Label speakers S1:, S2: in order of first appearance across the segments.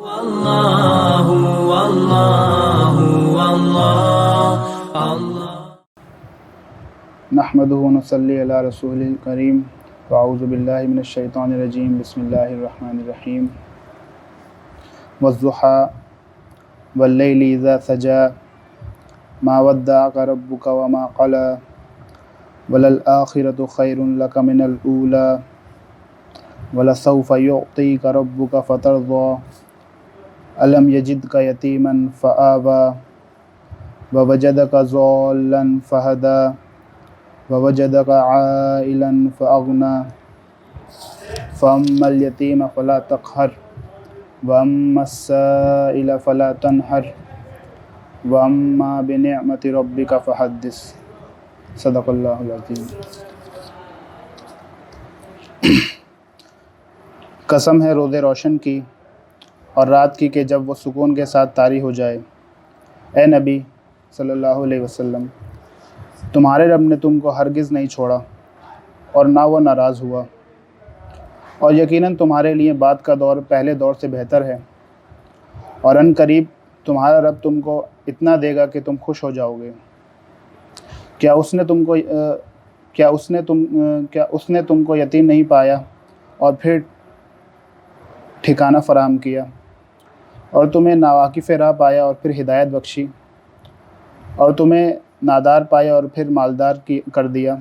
S1: واللہ واللہ واللہ اللہ
S2: نحمدہ و نصلی علی رسول الکریم واعوذ باللہ من الشیطان الرجیم بسم اللہ الرحمن الرحیم والضحیٰ واللیل اذا سجی ما ودعک ربک وما قلی وللآخرۃ خیر لک من الأولی ولسوف یعطیک ربک فترضی الم یجدک یتیما فآوی ووجدک ضالا فہدی ووجدک عائلا فأغنى فأما اليتیم فلا تقہر وأما السائل فلا تنہر وأما بنعمت ربک فحدث صدق اللہ العظیم۔ قسم ہے روز روشن کی اور رات کی کہ جب وہ سکون کے ساتھ طاری ہو جائے۔ اے نبی صلی اللہ علیہ وسلم، تمہارے رب نے تم کو ہرگز نہیں چھوڑا اور نہ وہ ناراض ہوا، اور یقیناً تمہارے لیے بعد کا دور پہلے دور سے بہتر ہے، اور ان قریب تمہارا رب تم کو اتنا دے گا کہ تم خوش ہو جاؤ گے۔ کیا اس نے تم کو یتیم نہیں پایا اور پھر ٹھکانہ فراہم کیا، اور تمہیں ناواقف راہ پایا اور پھر ہدایت بخشی، اور تمہیں نادار پایا اور پھر مالدار کر دیا۔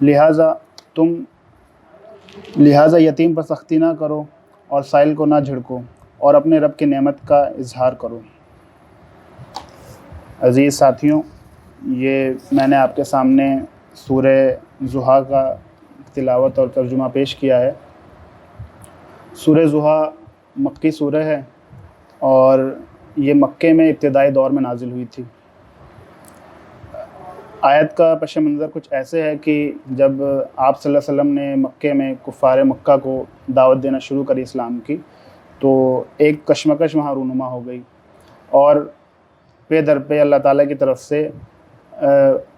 S2: لہٰذا یتیم پر سختی نہ کرو اور سائل کو نہ جھڑکو، اور اپنے رب کی نعمت کا اظہار کرو۔ عزیز ساتھیوں، یہ میں نے آپ کے سامنے سورہ ضحیٰ کا تلاوت اور ترجمہ پیش کیا ہے۔ سورہ ضحیٰ مکی سورہ ہے اور یہ مکے میں ابتدائی دور میں نازل ہوئی تھی۔ آیت کا پس منظر کچھ ایسے ہے کہ جب آپ صلی اللہ علیہ وسلم نے مکے میں کفار مکہ کو دعوت دینا شروع کری اسلام کی، تو ایک کشمکش وہاں رونما ہو گئی، اور پے در پہ اللہ تعالیٰ کی طرف سے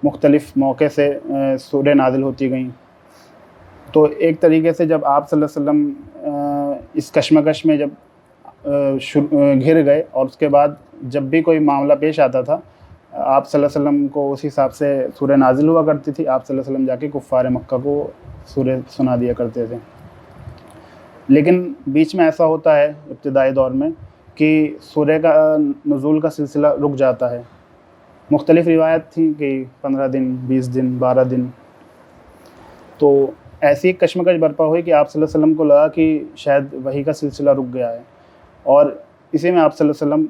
S2: مختلف موقع سے سورہ نازل ہوتی گئیں۔ تو ایک طریقے سے جب آپ صلی اللہ علیہ وسلم اس کشمکش میں جب گھر گئے، اور اس کے بعد جب بھی کوئی معاملہ پیش آتا تھا، آپ صلی اللہ علیہ وسلم کو اسی حساب سے سورہ نازل ہوا کرتی تھی۔ آپ صلی اللہ علیہ وسلم جا کے کفار مکہ کو سورہ سنا دیا کرتے تھے۔ لیکن بیچ میں ایسا ہوتا ہے ابتدائی دور میں کہ سورہ کا نزول کا سلسلہ رک جاتا ہے۔ مختلف روایت تھیں کہ 15 دن، 20 دن، 12 دن۔ تو ایسی ایک کشمکش برپا ہوئی کہ آپ صلی اللہ علیہ وسلم کو لگا کہ شاید وحی کا سلسلہ رک گیا ہے، اور اسی میں آپ صلی اللہ علیہ وسلم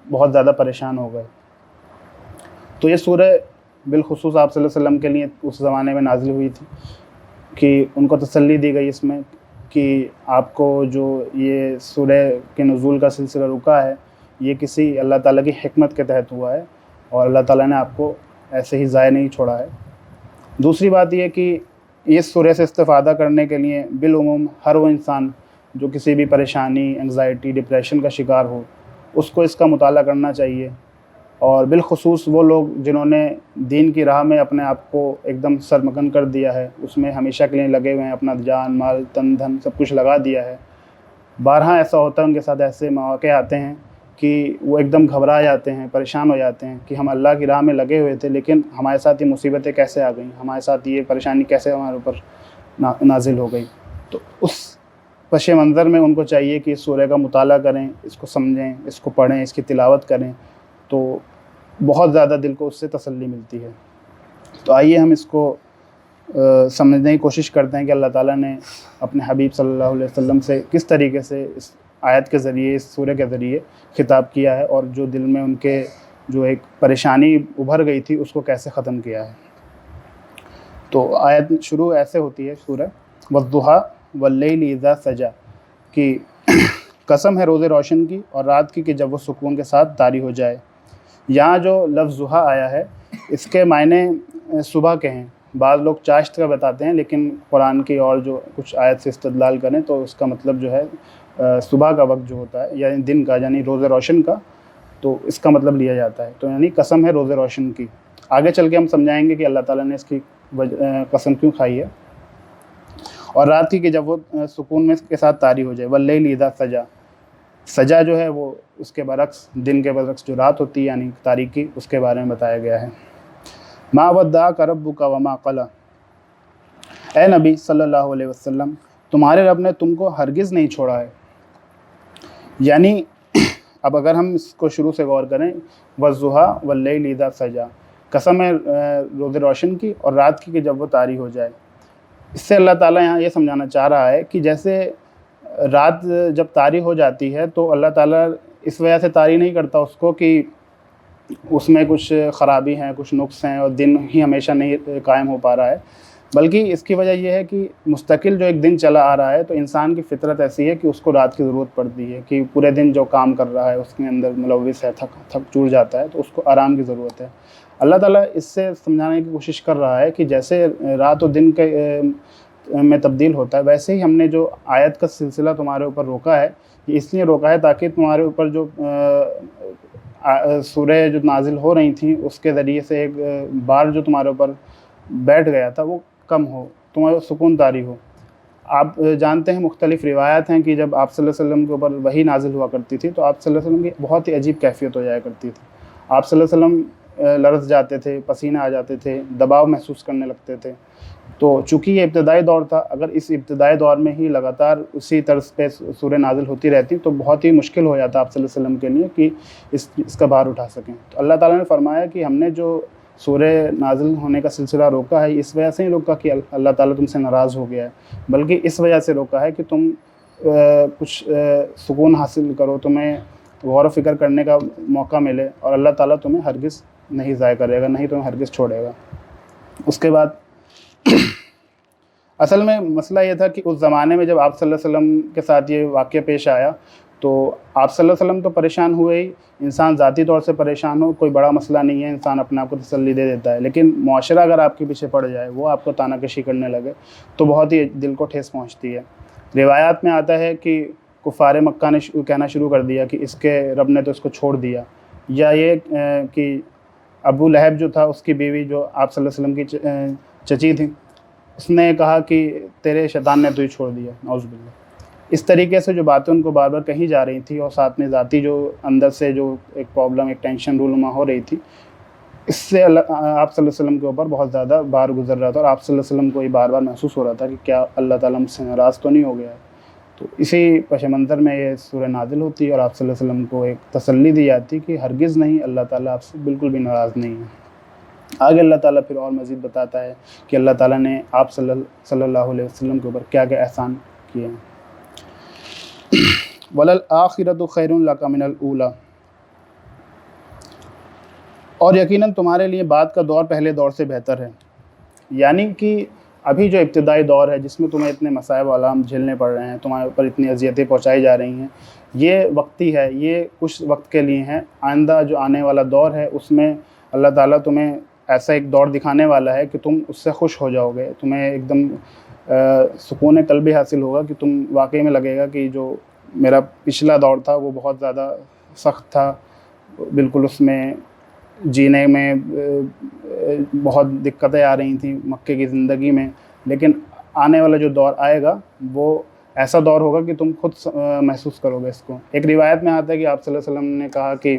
S2: بہت زیادہ پریشان ہو گئے۔ تو یہ سورہ بالخصوص آپ صلی اللہ علیہ وسلم کے لیے اس زمانے میں نازل ہوئی تھی کہ ان کو تسلی دی گئی اس میں کہ آپ کو جو یہ سورہ کے نزول کا سلسلہ رکا ہے، یہ کسی اللہ تعالیٰ کی حکمت کے تحت ہوا ہے، اور اللہ تعالیٰ نے آپ کو ایسے ہی ضائع نہیں چھوڑا ہے۔ دوسری بات یہ کہ اس سورہ سے استفادہ کرنے کے لیے بالعموم ہر وہ انسان جو کسی بھی پریشانی، انگزائٹی، ڈپریشن کا شکار ہو، اس کو اس کا مطالعہ کرنا چاہیے، اور بالخصوص وہ لوگ جنہوں نے دین کی راہ میں اپنے آپ کو ایک دم سرمگن کر دیا ہے، اس میں ہمیشہ کے لیے لگے ہوئے ہیں، اپنا جان، مال، تن، دھن سب کچھ لگا دیا ہے۔ بارہا ایسا ہوتا ہے، ان کے ساتھ ایسے مواقع آتے ہیں کہ وہ ایک دم گھبرا جاتے ہیں، پریشان ہو جاتے ہیں کہ ہم اللہ کی راہ میں لگے ہوئے تھے، لیکن ہمارے ساتھ یہ مصیبتیں کیسے آ گئیں، ہمارے ساتھ یہ پریشانی کیسے ہمارے اوپر نازل ہو گئی۔ تو اس پس منظر میں ان کو چاہیے کہ اس سورہ کا مطالعہ کریں، اس کو سمجھیں، اس کو پڑھیں، اس کی تلاوت کریں، تو بہت زیادہ دل کو اس سے تسلی ملتی ہے۔ تو آئیے ہم اس کو سمجھنے کی کوشش کرتے ہیں کہ اللہ تعالیٰ نے اپنے حبیب صلی اللہ علیہ وسلم سے کس طریقے سے اس آیت کے ذریعے، اس سورہ کے ذریعے خطاب کیا ہے، اور جو دل میں ان کے جو ایک پریشانی ابھر گئی تھی اس کو کیسے ختم کیا ہے۔ تو آیت شروع ایسے ہوتی ہے سورہ والضحیٰ واللیل اذا سجی کہ قسم ہے روز روشن کی اور رات کی کہ جب وہ سکون کے ساتھ طاری ہو جائے۔ یہاں جو لفظ ضحیٰ آیا ہے، اس کے معنی صبح کے ہیں۔ بعض لوگ چاشت کا بتاتے ہیں، لیکن قرآن کی اور جو کچھ آیت سے استدلال کریں تو اس کا مطلب جو ہے صبح کا وقت جو ہوتا ہے، یعنی دن کا، یعنی روز روشن کا، تو اس کا مطلب لیا جاتا ہے۔ تو یعنی قسم ہے روز روشن کی۔ آگے چل کے ہم سمجھائیں گے کہ اللہ تعالیٰ نے اس کی قسم کیوں کھائی ہے۔ اور رات کی کہ جب وہ سکون میں کے ساتھ طاری ہو جائے. واللیل اذا سجا, سجا جو ہے وہ اس کے برعکس, دن کے برعکس جو رات ہوتی ہے یعنی تاریکی, اس کے بارے میں بتایا گیا ہے. ما ودعک ربک وما قلی, اے نبی صلی اللہ علیہ وسلم تمہارے رب نے تم کو ہرگز نہیں چھوڑا ہے. یعنی اب اگر ہم اس کو شروع سے غور کریں, والضحیٰ واللیل اذا سجا, قسم ہے روز روشن کی اور رات کی کہ جب وہ طاری ہو جائے. اس سے اللہ تعالیٰ یہاں یہ سمجھانا چاہ رہا ہے کہ جیسے رات جب طاری ہو جاتی ہے تو اللہ تعالیٰ اس وجہ سے طاری نہیں کرتا اس کو کہ اس میں کچھ خرابی ہیں, کچھ نقص ہیں اور دن ہی ہمیشہ نہیں قائم ہو پا رہا ہے, بلکہ اس کی وجہ یہ ہے کہ مستقل جو ایک دن چلا آ رہا ہے تو انسان کی فطرت ایسی ہے کہ اس کو رات کی ضرورت پڑتی ہے, کہ پورے دن جو کام کر رہا ہے اس کے اندر ملوث ہے, تھک چور جاتا ہے, تو اس کو آرام کی ضرورت ہے. اللہ تعالیٰ اس سے سمجھانے کی کوشش کر رہا ہے کہ جیسے رات و دن کے میں تبدیل ہوتا ہے, ویسے ہی ہم نے جو آیت کا سلسلہ تمہارے اوپر روکا ہے, یہ اس لیے روکا ہے تاکہ تمہارے اوپر جو سورہ جو نازل ہو رہی تھیں اس کے ذریعے سے ایک بار جو تمہارے اوپر بیٹھ گیا تھا وہ کم ہو, تمہارے سکون طاری ہو. آپ جانتے ہیں مختلف روایات ہیں کہ جب آپ صلی اللہ علیہ وسلم کے اوپر وحی نازل ہوا کرتی تھی تو آپ صلی اللہ علیہ وسلم کی بہت ہی عجیب کیفیت ہو جایا کرتی تھی. آپ صلی اللہ علیہ وسلم لرز جاتے تھے, پسینہ آ جاتے تھے, دباؤ محسوس کرنے لگتے تھے. تو چونکہ یہ ابتدائی دور تھا, اگر اس ابتدائی دور میں ہی لگاتار اسی طرز پہ سورہ نازل ہوتی رہتی تو بہت ہی مشکل ہو جاتا آپ صلی اللہ علیہ وسلم کے لیے کہ اس کا بھار اٹھا سکیں. تو اللہ تعالیٰ نے فرمایا کہ ہم نے جو سورہ نازل ہونے کا سلسلہ روکا ہے اس وجہ سے نہیں روکا کہ اللہ تعالیٰ تم سے ناراض ہو گیا ہے, بلکہ اس وجہ سے روکا ہے کہ تم کچھ سکون حاصل کرو, تمہیں غور و فکر کرنے کا موقع ملے, اور اللہ تعالیٰ تمہیں ہرگز نہیں ضائع کرے گا, نہیں تمہیں ہرگز چھوڑے گا. اس کے بعد اصل میں مسئلہ یہ تھا کہ اس زمانے میں جب آپ صلی اللہ علیہ وسلم کے ساتھ یہ واقعہ پیش آیا تو آپ صلی اللہ علیہ وسلم تو پریشان ہوئے ہی, انسان ذاتی طور سے پریشان ہو کوئی بڑا مسئلہ نہیں ہے, انسان اپنے آپ کو تسلی دے دیتا ہے, لیکن معاشرہ اگر آپ کے پیچھے پڑ جائے, وہ آپ کو تانہ کشی کرنے لگے تو بہت ہی دل کو ٹھیس پہنچتی ہے. روایات میں آتا ہے کہ کفار مکہ نے کہنا شروع کر دیا کہ اس کے رب نے تو اس کو چھوڑ دیا, یا یہ کہ ابو لہب جو تھا اس کی بیوی جو آپ صلی اللہ علیہ وسلم کی چچی تھی, اس نے کہا کہ تیرے شیطان نے تو ہی چھوڑ دیا, نعوذ باللہ. اس طریقے سے جو باتیں ان کو بار بار کہی جا رہی تھیں اور ساتھ میں ذاتی جو اندر سے جو ایک پرابلم, ایک ٹینشن رونما ہو رہی تھی, اس سے آپ صلی اللہ علیہ وسلم کے اوپر بہت زیادہ بار گزر رہا تھا, اور آپ صلی اللہ علیہ وسلم کو یہ بار بار محسوس ہو رہا تھا کہ کیا اللہ تعالیٰ مجھ سے ناراض تو نہیں ہو گیا ہے. تو اسی پس منظر میں یہ سورہ نازل ہوتی ہے اور آپ صلی اللہ علیہ وسلم کو ایک تسلی دی جاتی کہ ہرگز نہیں, اللہ تعالیٰ آپ سے بالکل بھی ناراض نہیں ہے. آگے اللہ تعالیٰ پھر اور مزید بتاتا ہے کہ اللہ تعالیٰ نے آپ صلی اللہ علیہ وسلم کے اوپر کیا کیا احسان کیے ہیں. وَلَلْآخِرَةُ خَيْرٌ لَكَ مِنَ الْأُولَىٰ, اور یقیناً تمہارے لیے بعد کا دور پہلے دور سے بہتر ہے. یعنی کہ ابھی جو ابتدائی دور ہے جس میں تمہیں اتنے مصائب و آلام جھیلنے پڑ رہے ہیں, تمہارے اوپر اتنی اذیتیں پہنچائی جا رہی ہیں, یہ وقتی ہے, یہ کچھ وقت کے لیے ہیں. آئندہ جو آنے والا دور ہے اس میں اللہ تعالیٰ تمہیں ایسا ایک دور دکھانے والا ہے کہ تم اس سے خوش ہو جاؤ گے, تمہیں ایک دم سکون قلبی حاصل ہوگا کہ تم واقعی میں لگے گا کہ جو میرا پچھلا دور تھا وہ بہت زیادہ سخت تھا, بالکل اس میں جینے میں بہت دقتیں آ رہی تھیں مکے کی زندگی میں, لیکن آنے والا جو دور آئے گا وہ ایسا دور ہوگا کہ تم خود محسوس کرو گے اس کو. ایک روایت میں آتا ہے کہ آپ صلی اللہ علیہ وسلم نے کہا کہ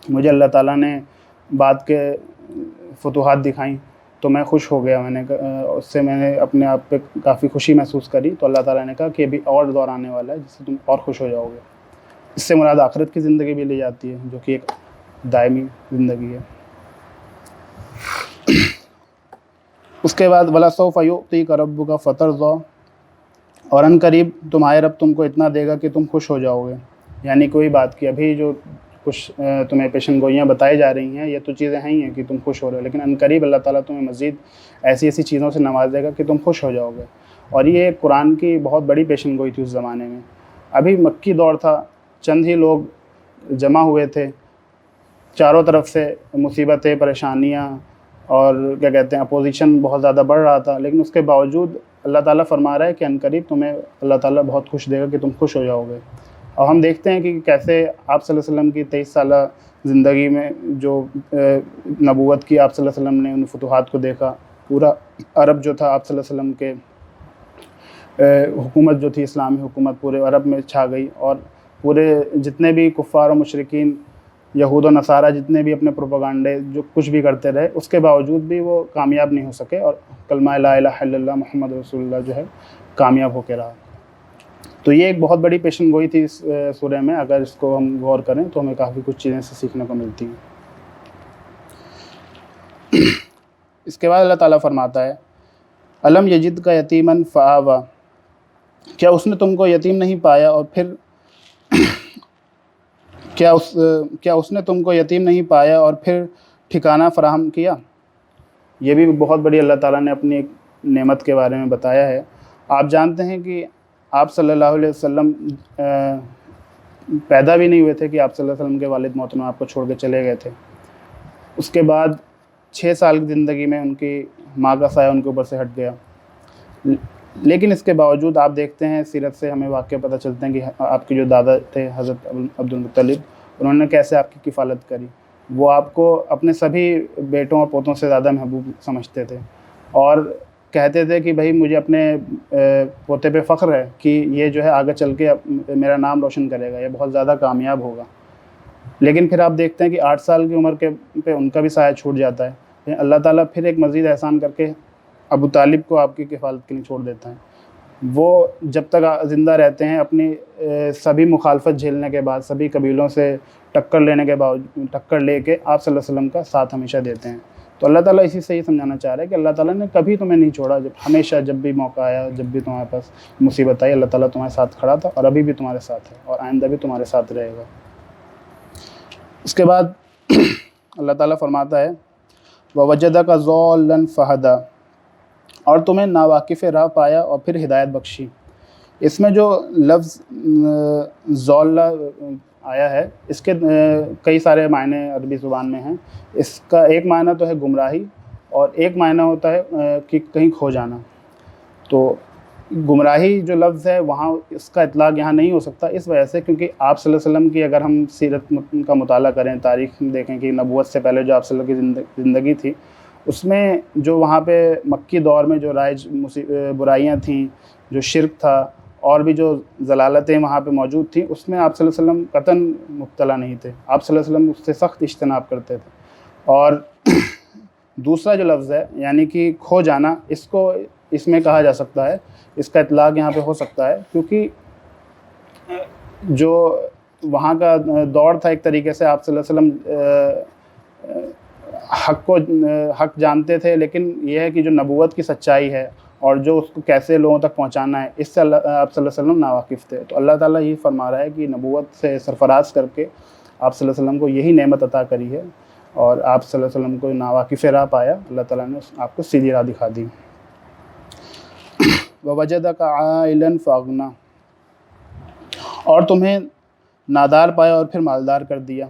S2: مجھے اللہ تعالیٰ نے بعد کے فتوحات دکھائیں تو میں خوش ہو گیا, میں نے اس سے میں نے اپنے آپ پہ کافی خوشی محسوس کری. تو اللہ تعالیٰ نے کہا کہ ابھی اور دور آنے والا ہے جس سے تم اور خوش ہو جاؤ گے. اس سے مراد آخرت کی زندگی بھی لی جاتی ہے جو کہ ایک دائمی زندگی ہے. اس کے بعد وَلَسَوْفَ يُعْطِيكَ رَبُّكَ فَتَرْضَىٰ, اور ان قریب تمہارے رب تم کو اتنا دے گا کہ تم خوش ہو جاؤ گے. یعنی کوئی بات کی ابھی جو کچھ تمہیں پیشن گوئیاں بتائی جا رہی ہیں یہ تو چیزیں ہیں ہی ہیں کہ تم خوش ہو رہے ہو, لیکن ان قریب اللہ تعالیٰ تمہیں مزید ایسی ایسی چیزوں سے نوازے گا کہ تم خوش ہو جاؤ گے. اور یہ قرآن کی بہت بڑی پیشن گوئی تھی اس زمانے میں. ابھی مکی دور تھا, چند ہی لوگ جمع ہوئے تھے, چاروں طرف سے مصیبتیں, پریشانیاں اور کیا کہتے ہیں اپوزیشن بہت زیادہ بڑھ رہا تھا, لیکن اس کے باوجود اللہ تعالیٰ فرما رہا ہے کہ عنقریب تمہیں اللہ تعالیٰ بہت خوش دے گا کہ تم خوش ہو جاؤ گے. اور ہم دیکھتے ہیں کہ کیسے آپ صلی اللہ علیہ وسلم کی 23 سالہ زندگی میں جو نبوت کی آپ صلی اللہ علیہ وسلم نے ان فتوحات کو دیکھا. پورا عرب جو تھا آپ صلی اللہ علیہ وسلم کے حکومت جو تھی اسلامی حکومت پورے عرب میں چھا گئی، اور پورے جتنے بھی کفار و مشرکین یہود و نصارہ جتنے بھی اپنے پروپیگنڈے جو کچھ بھی کرتے رہے، اس کے باوجود بھی وہ کامیاب نہیں ہو سکے، اور کلمہ لا الہ الا اللہ محمد رسول اللہ جو ہے کامیاب ہو کے رہا۔ تو یہ ایک بہت بڑی پیشن گوئی تھی اس سورہ میں، اگر اس کو ہم غور کریں تو ہمیں کافی کچھ چیزیں سے سیکھنے کو ملتی ہیں۔ اس کے بعد اللہ تعالیٰ فرماتا ہے الم یجد کا یتیمن فآوا، کیا اس نے تم کو یتیم نہیں پایا اور پھر کیا اس نے تم کو یتیم نہیں پایا اور پھر ٹھکانہ فراہم کیا۔ یہ بھی بہت بڑی اللہ تعالیٰ نے اپنی ایک نعمت کے بارے میں بتایا ہے۔ آپ جانتے ہیں کہ آپ صلی اللہ علیہ وسلم پیدا بھی نہیں ہوئے تھے کہ آپ صلی اللہ علیہ وسلم کے والد محترم آپ کو چھوڑ کے چلے گئے تھے۔ اس کے بعد 6 سال کی زندگی میں ان کی ماں کا سایہ ان کے اوپر سے ہٹ گیا، لیکن اس کے باوجود آپ دیکھتے ہیں سیرت سے ہمیں واقعہ پتہ چلتے ہیں کہ آپ کے جو دادا تھے حضرت عبد المطلب، انہوں نے کیسے آپ کی کفالت کری۔ وہ آپ کو اپنے سبھی بیٹوں اور پوتوں سے زیادہ محبوب سمجھتے تھے، اور کہتے تھے کہ بھائی مجھے اپنے پوتے پہ فخر ہے کہ یہ جو ہے آگے چل کے میرا نام روشن کرے گا، یہ بہت زیادہ کامیاب ہوگا۔ لیکن پھر آپ دیکھتے ہیں کہ 8 سال کی عمر پہ ان کا بھی سایہ چھوٹ جاتا ہے، لیکن اللہ تعالیٰ پھر ایک مزید احسان کر کے ابو طالب کو آپ کی کفالت کے لیے چھوڑ دیتا ہے۔ وہ جب تک زندہ رہتے ہیں اپنی سبھی مخالفت جھیلنے کے بعد، سبھی قبیلوں سے ٹکر لے کے آپ صلی اللہ علیہ وسلم کا ساتھ ہمیشہ دیتے ہیں۔ تو اللہ تعالیٰ اسی سے یہ سمجھانا چاہ رہا ہے کہ اللہ تعالیٰ نے کبھی تمہیں نہیں چھوڑا، ہمیشہ جب بھی موقع آیا، جب بھی تمہارے پاس مصیبت آئی، اللہ تعالیٰ تمہارے ساتھ کھڑا تھا، اور ابھی بھی تمہارے ساتھ ہے، اور آئندہ بھی تمہارے ساتھ رہے گا۔ اس کے بعد اللہ تعالیٰ فرماتا ہے وَوَجَدَكَ ضَالًّا فَهَدَىٰ، اور تمہیں ناواقف راہ پایا اور پھر ہدایت بخشی۔ اس میں جو لفظ ضالہ آیا ہے اس کے کئی سارے معنی عربی زبان میں ہیں۔ اس کا ایک معنی تو ہے گمراہی، اور ایک معنی ہوتا ہے کہ کہیں کھو جانا۔ تو گمراہی جو لفظ ہے وہاں اس کا اطلاق یہاں نہیں ہو سکتا، اس وجہ سے کیونکہ آپ صلی اللہ علیہ وسلم کی اگر ہم سیرت کا مطالعہ کریں، تاریخ دیکھیں کہ نبوت سے پہلے جو آپ صلی اللہ علیہ وسلم کی زندگی تھی، اس میں جو وہاں پہ مکی دور میں جو رائج برائیاں تھیں، جو شرک تھا، اور بھی جو ضلالتیں وہاں پہ موجود تھیں، اس میں آپ صلی اللہ علیہ وسلم قطعاً مبتلا نہیں تھے۔ آپ صلی اللہ علیہ وسلم اس سے سخت اجتناب کرتے تھے۔ اور دوسرا جو لفظ ہے یعنی کہ کھو جانا، اس میں کہا جا سکتا ہے، اس کا اطلاق یہاں پہ ہو سکتا ہے، کیونکہ جو وہاں کا دور تھا ایک طریقے سے آپ صلی اللہ علیہ وسلم حق جانتے تھے، لیکن یہ ہے کہ جو نبوت کی سچائی ہے اور جو اس کو کیسے لوگوں تک پہنچانا ہے، اس سے آپ صلی اللہ علیہ وسلم ناواقف تھے۔ تو اللہ تعالیٰ یہ فرما رہا ہے کہ نبوت سے سرفراز کر کے آپ صلی اللہ علیہ وسلم کو یہی نعمت عطا کری ہے، اور آپ صلی اللہ علیہ وسلم کو ناواقف راہ پایا، اللہ تعالیٰ نے آپ کو سیدھی راہ دکھا دی۔ وَوَجَدَكَ عَائِلًا فَأَغْنَىٰ، اور تمہیں نادار پایا اور پھر مالدار کر دیا۔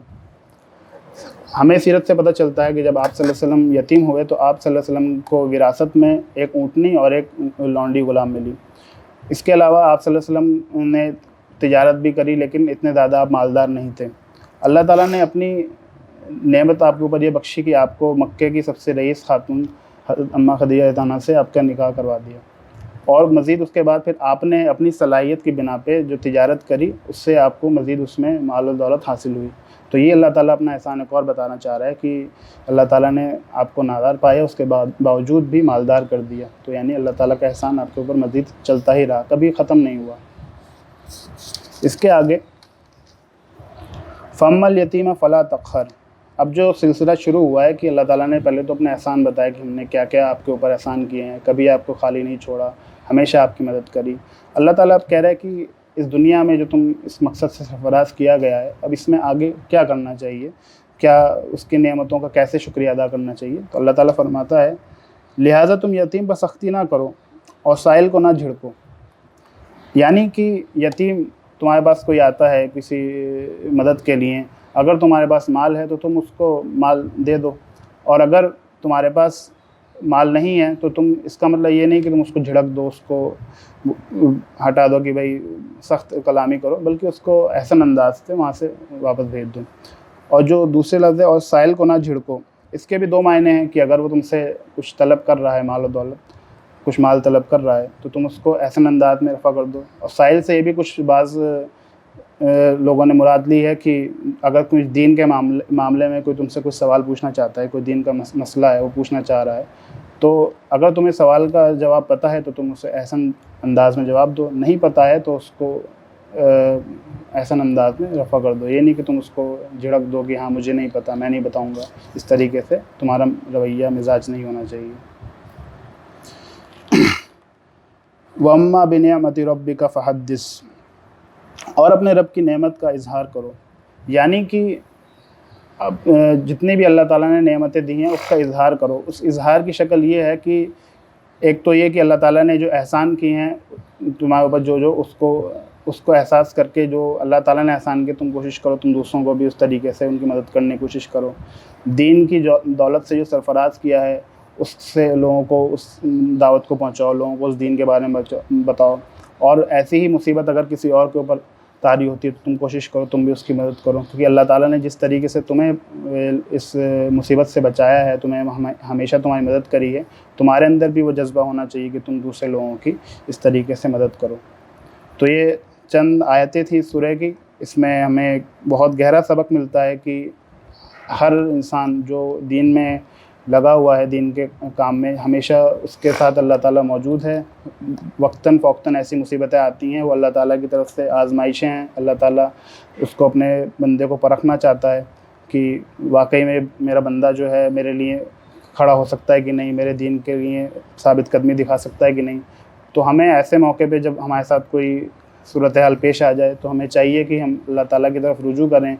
S2: ہمیں سیرت سے پتہ چلتا ہے کہ جب آپ صلی اللہ علیہ وسلم یتیم ہوئے تو آپ صلی اللہ علیہ وسلم کو وراثت میں ایک اونٹنی اور ایک لونڈی غلام ملی۔ اس کے علاوہ آپ صلی اللہ علیہ وسلم نے تجارت بھی کری، لیکن اتنے زیادہ آپ مالدار نہیں تھے۔ اللہ تعالیٰ نے اپنی نعمت آپ کے اوپر یہ بخشی کہ آپ کو مکے کی سب سے رئیس خاتون اماں خدیجہ رضی اللہ عنہا سے آپ کا نکاح کروا دیا، اور مزید اس کے بعد پھر آپ نے اپنی صلاحیت کی بنا پہ جو تجارت کری، اس سے آپ کو مزید اس میں مال و دولت حاصل ہوئی۔ تو یہ اللہ تعالیٰ اپنا احسان ایک اور بتانا چاہ رہا ہے کہ اللہ تعالیٰ نے آپ کو نادار پایا، اس کے باوجود بھی مالدار کر دیا۔ تو یعنی اللہ تعالیٰ کا احسان آپ کے اوپر مزید چلتا ہی رہا، کبھی ختم نہیں ہوا۔ اس کے آگے فَأَمَّا الْيَتِيمَ فَلَا تَقْهَرْ، اب جو سلسلہ شروع ہوا ہے کہ اللہ تعالیٰ نے پہلے تو اپنے احسان بتایا کہ ہم نے کیا کیا آپ کے اوپر احسان کیے ہیں، کبھی آپ کو خالی نہیں چھوڑا، ہمیشہ آپ کی مدد کری۔ اللہ تعالیٰ اب کہہ رہا ہے کہ اس دنیا میں جو تم اس مقصد سے سرفراز کیا گیا ہے، اب اس میں آگے کیا کرنا چاہیے، کیا اس کی نعمتوں کا کیسے شکریہ ادا کرنا چاہیے۔ تو اللہ تعالیٰ فرماتا ہے لہٰذا تم یتیم پر سختی نہ کرو اور سائل کو نہ جھڑکو، یعنی کہ یتیم تمہارے پاس کوئی آتا ہے کسی مدد کے لیے، اگر تمہارے پاس مال ہے تو تم اس کو مال دے دو، اور اگر تمہارے پاس مال نہیں ہے تو تم اس کا مطلب یہ نہیں کہ تم اس کو جھڑک دو، اس کو ہٹا دو کہ بھائی سخت کلامی کرو، بلکہ اس کو احسن انداز سے وہاں سے واپس بھیج دو۔ اور جو دوسرے لفظ ہے اور سائل کو نہ جھڑکو، اس کے بھی 2 معنی ہیں کہ اگر وہ تم سے کچھ طلب کر رہا ہے مال و دولت، کچھ مال طلب کر رہا ہے تو تم اس کو احسن انداز میں رفع کر دو. اور سائل سے یہ بھی کچھ بعض لوگوں نے مراد لی ہے کہ اگر کوئی دین کے معاملے میں کوئی تم سے کچھ سوال پوچھنا چاہتا ہے, کوئی دین کا مسئلہ ہے وہ پوچھنا چاہ رہا ہے, تو اگر تمہیں سوال کا جواب پتہ ہے تو تم اسے احسن انداز میں جواب دو, نہیں پتہ ہے تو اس کو احسن انداز میں رفع کر دو. یہ نہیں کہ تم اس کو جھڑک دو کہ ہاں مجھے نہیں پتہ, میں نہیں بتاؤں گا. اس طریقے سے تمہارا رویہ مزاج نہیں ہونا چاہیے. وَأَمَّا بِنِعْمَةِ رَبِّكَ فَحَدِّثْ, اور اپنے رب کی نعمت کا اظہار کرو. یعنی کہ اب جتنی بھی اللہ تعالیٰ نے نعمتیں دی ہیں اس کا اظہار کرو. اس اظہار کی شکل یہ ہے کہ ایک تو یہ کہ اللہ تعالیٰ نے جو احسان کیے ہیں تمہارے اوپر, جو اس کو احساس کر کے جو اللہ تعالیٰ نے احسان کیے تم کوشش کرو تم دوسروں کو بھی اس طریقے سے ان کی مدد کرنے کی کوشش کرو. دین کی جو دولت سے جو سرفراز کیا ہے اس سے لوگوں کو اس دعوت کو پہنچاؤ, لوگوں کو اس دین کے بارے میں بتاؤ. اور ایسی ہی مصیبت اگر کسی اور کے اوپر طاری ہوتی ہے تو تم کوشش کرو تم بھی اس کی مدد کرو, کیونکہ اللہ تعالیٰ نے جس طریقے سے تمہیں اس مصیبت سے بچایا ہے, تمہیں ہمیشہ تمہاری مدد کری ہے, تمہارے اندر بھی وہ جذبہ ہونا چاہیے کہ تم دوسرے لوگوں کی اس طریقے سے مدد کرو. تو یہ چند آیتیں تھیں سورہ کی. اس میں ہمیں بہت گہرا سبق ملتا ہے کہ ہر انسان جو دین میں لگا ہوا ہے, دین کے کام میں, ہمیشہ اس کے ساتھ اللہ تعالیٰ موجود ہے. وقتاً فوقتاً ایسی مصیبتیں آتی ہیں, وہ اللہ تعالیٰ کی طرف سے آزمائشیں ہیں. اللہ تعالیٰ اس کو اپنے بندے کو پرکھنا چاہتا ہے کہ واقعی میں میرا بندہ جو ہے میرے لیے کھڑا ہو سکتا ہے کہ نہیں, میرے دین کے لیے ثابت قدمی دکھا سکتا ہے کہ نہیں. تو ہمیں ایسے موقع پہ جب ہمارے ساتھ کوئی صورتحال پیش آ جائے تو ہمیں چاہیے کہ ہم اللہ تعالیٰ کی طرف رجوع کریں,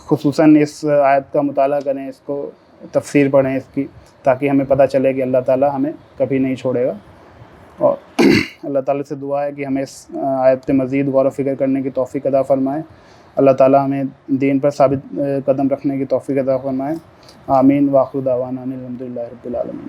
S2: خصوصاً اس آیت کا مطالعہ کریں, اس کو تفسیر پڑھیں اس کی, تاکہ ہمیں پتہ چلے کہ اللہ تعالیٰ ہمیں کبھی نہیں چھوڑے گا. اور اللہ تعالیٰ سے دعا ہے کہ ہمیں اس آیت پہ مزید غور و فکر کرنے کی توفیق عطا فرمائے. اللہ تعالیٰ ہمیں دین پر ثابت قدم رکھنے کی توفیق عطا فرمائے. آمین. وآخر دعوانا الحمد للہ رب العالمین.